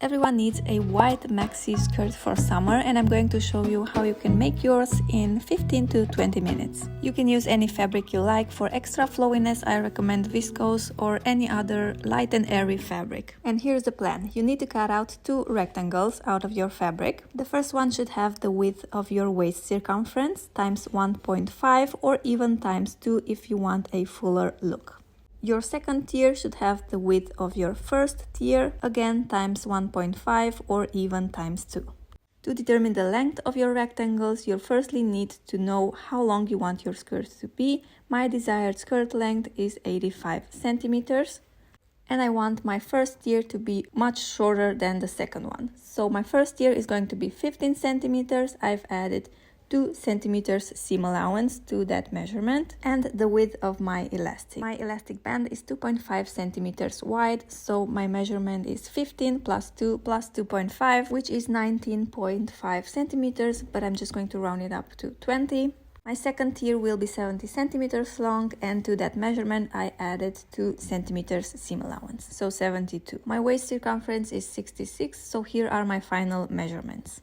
Everyone needs a white maxi skirt for summer, and I'm going to show you how you can make yours in 15 to 20 minutes. You can use any fabric you like. For extra flowiness, I recommend viscose or any other light and airy fabric. And here's the plan. You need to cut out 2 rectangles out of your fabric. The first one should have the width of your waist circumference times 1.5 or even times 2 if you want a fuller look. Your second tier should have the width of your first tier, again times 1.5 or even times 2. To determine the length of your rectangles, you'll firstly need to know how long you want your skirt to be. My desired skirt length is 85 centimeters, and I want my first tier to be much shorter than the second one. So my first tier is going to be 15 centimeters. I've added 2 centimeters seam allowance to that measurement, and the width of my elastic. My elastic band is 2.5 centimeters wide, so my measurement is 15 plus 2 plus 2.5, which is 19.5 centimeters, but I'm just going to round it up to 20. My second tier will be 70 centimeters long, and to that measurement I added 2 centimeters seam allowance, so 72. My waist circumference is 66, so here are my final measurements.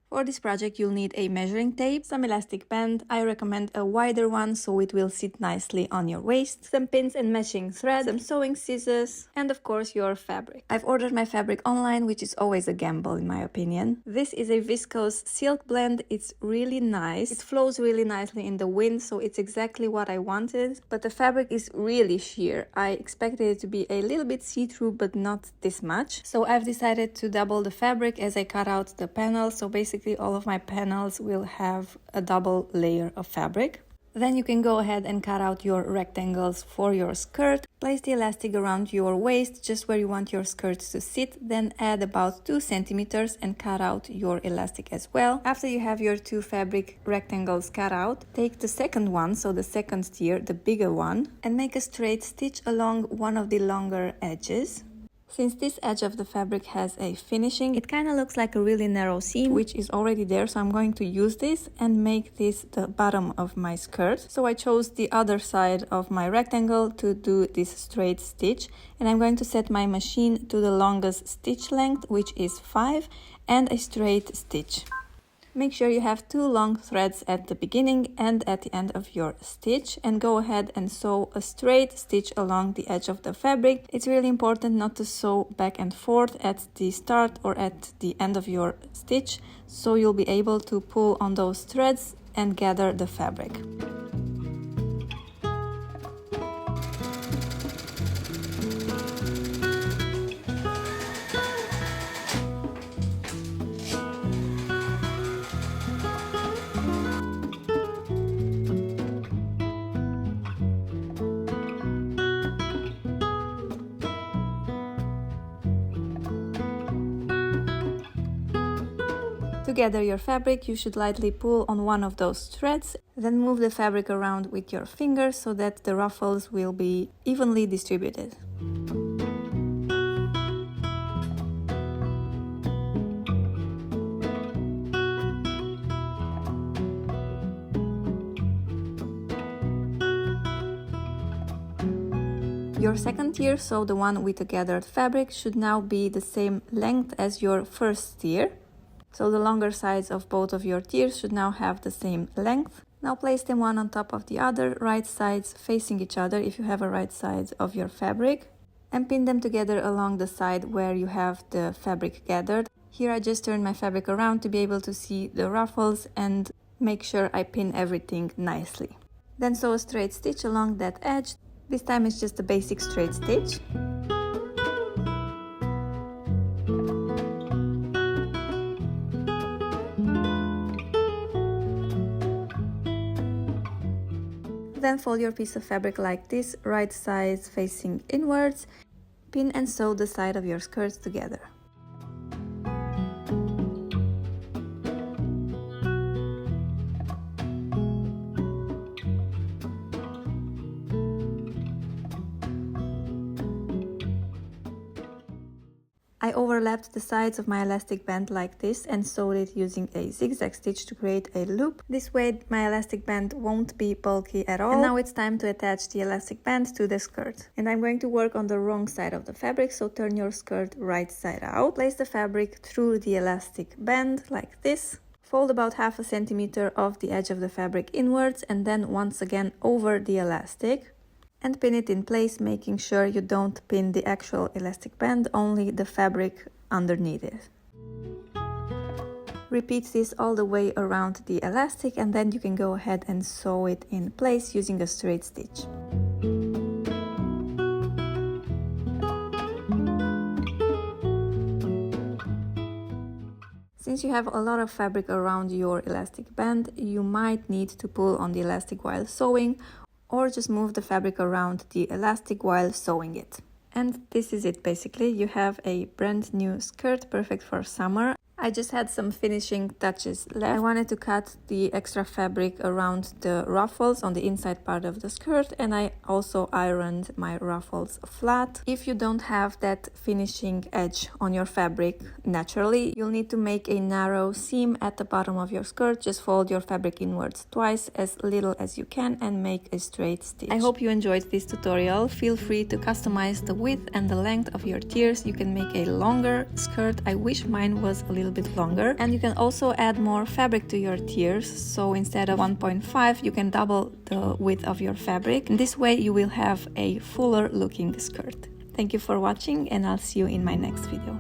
For this project you'll need a measuring tape, some elastic band. I recommend a wider one so it will sit nicely on your waist, some pins and matching thread, some sewing scissors, and of course your fabric. I've ordered my fabric online, which is always a gamble in my opinion. This is a viscose silk blend. It's really nice. It flows really nicely in the wind, so it's exactly what I wanted, but the fabric is really sheer. I expected it to be a little bit see-through, but not this much. So I've decided to double the fabric as I cut out the panel, so basically all of my panels will have a double layer of fabric. Then you can go ahead and cut out your rectangles for your skirt. Place the elastic around your waist, just where you want your skirt to sit, then add about 2 centimeters and cut out your elastic as well. After you have your 2 fabric rectangles cut out, take the second one, so the second tier, the bigger one, and make a straight stitch along one of the longer edges. Since this edge of the fabric has a finishing, it kind of looks like a really narrow seam, which is already there, so I'm going to use this and make this the bottom of my skirt. So I chose the other side of my rectangle to do this straight stitch, and I'm going to set my machine to the longest stitch length, which is 5, and a straight stitch. Make sure you have 2 long threads at the beginning and at the end of your stitch, and go ahead and sew a straight stitch along the edge of the fabric. It's really important not to sew back and forth at the start or at the end of your stitch, so you'll be able to pull on those threads and gather the fabric. To gather your fabric, you should lightly pull on one of those threads, then move the fabric around with your fingers so that the ruffles will be evenly distributed. Your second tier, so the one with the gathered fabric, should now be the same length as your first tier. So the longer sides of both of your tiers should now have the same length. Now place them one on top of the other, right sides facing each other if you have a right side of your fabric, and pin them together along the side where you have the fabric gathered. Here I just turned my fabric around to be able to see the ruffles and make sure I pin everything nicely. Then sew a straight stitch along that edge. This time it's just a basic straight stitch. Then fold your piece of fabric like this, right sides facing inwards. Pin and sew the side of your skirts together. I overlapped the sides of my elastic band like this and sewed it using a zigzag stitch to create a loop. This way my elastic band won't be bulky at all. And now it's time to attach the elastic band to the skirt. And I'm going to work on the wrong side of the fabric, so turn your skirt right side out. Place the fabric through the elastic band like this. Fold about 1/2 centimeter of the edge of the fabric inwards and then once again over the elastic. And pin it in place, making sure you don't pin the actual elastic band, only the fabric underneath it. Repeat this all the way around the elastic and then you can go ahead and sew it in place using a straight stitch. Since you have a lot of fabric around your elastic band, you might need to pull on the elastic while sewing, or just move the fabric around the elastic while sewing it. And this is it basically. You have a brand new skirt, perfect for summer. I just had some finishing touches left. I wanted to cut the extra fabric around the ruffles on the inside part of the skirt, and I also ironed my ruffles flat. If you don't have that finishing edge on your fabric naturally, you'll need to make a narrow seam at the bottom of your skirt. Just fold your fabric inwards twice, as little as you can, and make a straight stitch. I hope you enjoyed this tutorial. Feel free to customize the width and the length of your tiers. You can make a longer skirt. I wish mine was a little bit longer, and you can also add more fabric to your tiers, so instead of 1.5 you can double the width of your fabric, and this way you will have a fuller looking skirt. Thank you for watching, and I'll see you in my next video.